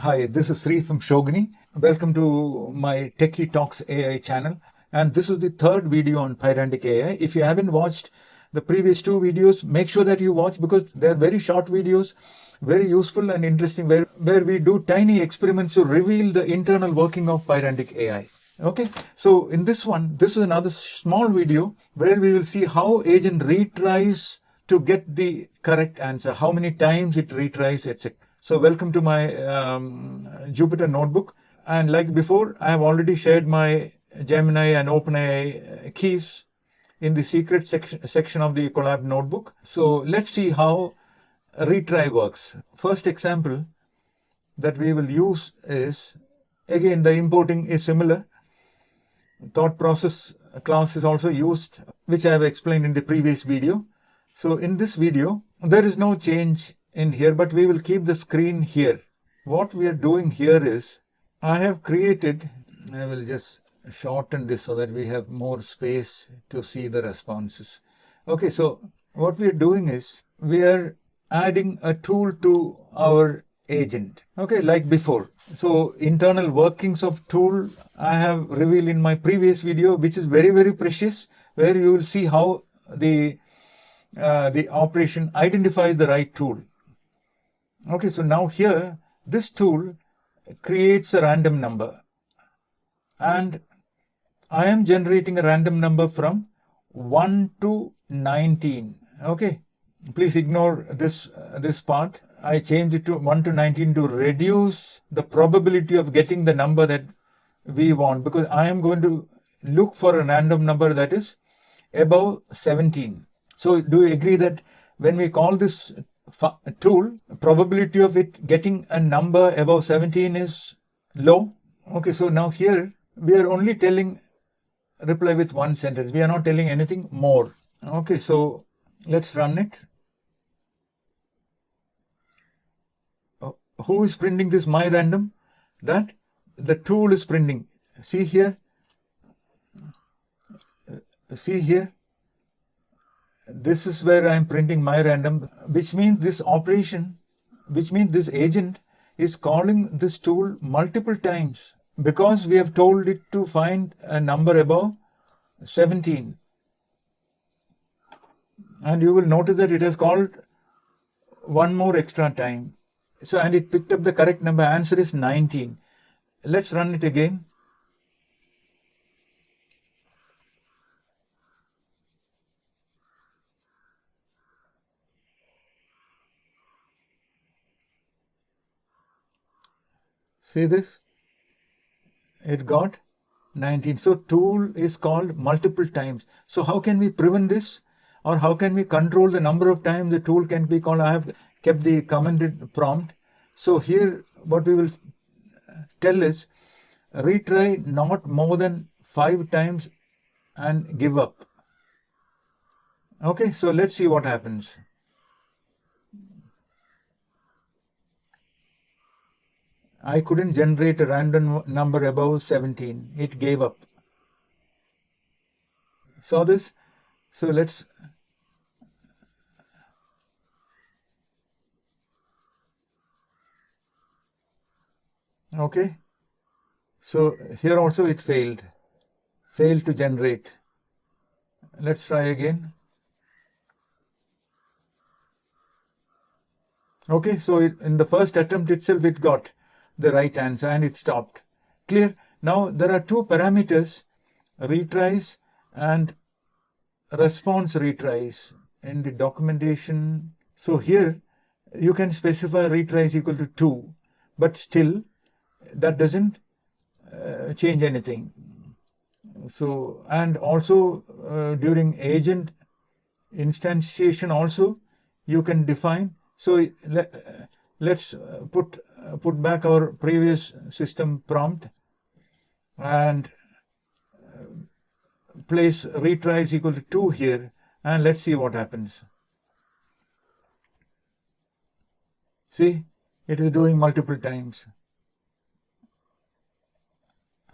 Hi, this is Sree from Shogini. Welcome to my Techie Talks AI channel. And this is the third video on PydanticAI. If you haven't watched the previous two videos, make sure that you watch because they're very short videos, very useful and interesting, where we do tiny experiments to reveal the internal working of PydanticAI. Okay, so in this one, this is another small video where we will see how agent retries to get the correct answer, how many times it retries, etc. So welcome to my Jupyter notebook. And like before, I have already shared my Gemini and OpenAI keys in the secret section of the collab notebook. So let's see how retry works. First example that we will use is, again, the importing is similar. ThoughtProcess class is also used, which I have explained in the previous video. So in this video, there is no change in here, but we will keep the screen here. What we are doing here is, I have created, I will just shorten this so that we have more space to see the responses. Okay, so what we are doing is, we are adding a tool to our agent, okay, like before. So internal workings of tool I have revealed in my previous video, which is very, very precious, where you will see how the operation identifies the right tool. Okay, so now here, this tool creates a random number, and I am generating a random number from 1 to 19. Okay, please ignore this part. I changed it to 1 to 19 to reduce the probability of getting the number that we want, because I am going to look for a random number that is above 17. So do you agree that when we call this tool, probability of it getting a number above 17 is low? Okay, so now here we are only telling reply with one sentence. We are not telling anything more. Okay, so let's run it. Who is printing this my random? That the tool is printing. See here. See here. This is where I am printing my random, which means this operation, which means this agent is calling this tool multiple times because we have told it to find a number above 17. And you will notice that it has called one more extra time. So, and it picked up the correct number. Answer is 19. Let's run it again. See this? It got 19. So tool is called multiple times. So how can we prevent this? Or how can we control the number of times the tool can be called? I have kept the commented prompt. So here what we will tell is, retry not more than 5 times and give up. Okay, so let's see what happens. I couldn't generate a random number above 17. It gave up. Saw this? So let's okay. So here also it failed to generate. Let's try again. Okay, so in the first attempt itself it got the right answer and it stopped. Clear? Now there are two parameters, retries and response retries in the documentation. So here you can specify retries equal to 2, but still that doesn't change anything. So, and also during agent instantiation also you can define. So let's put back our previous system prompt and place retries equal to 2 here, and let's see what happens. See, it is doing multiple times.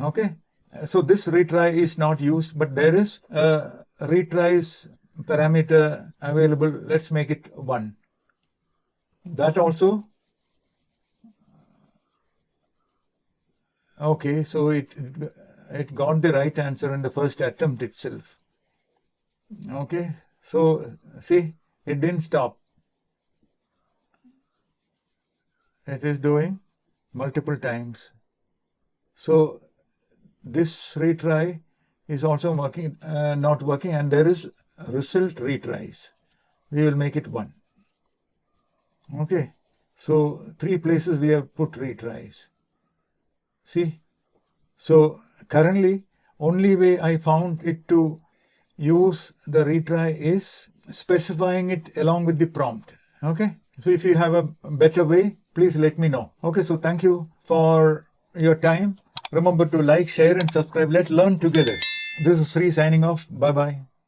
Okay, so this retry is not used, but there is a retries parameter available. Let's make it 1. That also Okay, so it got the right answer in the first attempt itself. Okay, so see, it didn't stop. It is doing multiple times. So this retry is also working, not working, and there is result retries. We will make it 1. Okay, so 3 places we have put retries. See, so currently only way I found it to use the retry is specifying it along with the prompt. Okay, so if you have a better way, please let me know. Okay, so thank you for your time. Remember to like, share and subscribe. Let's learn together. This is Sree signing off. Bye bye.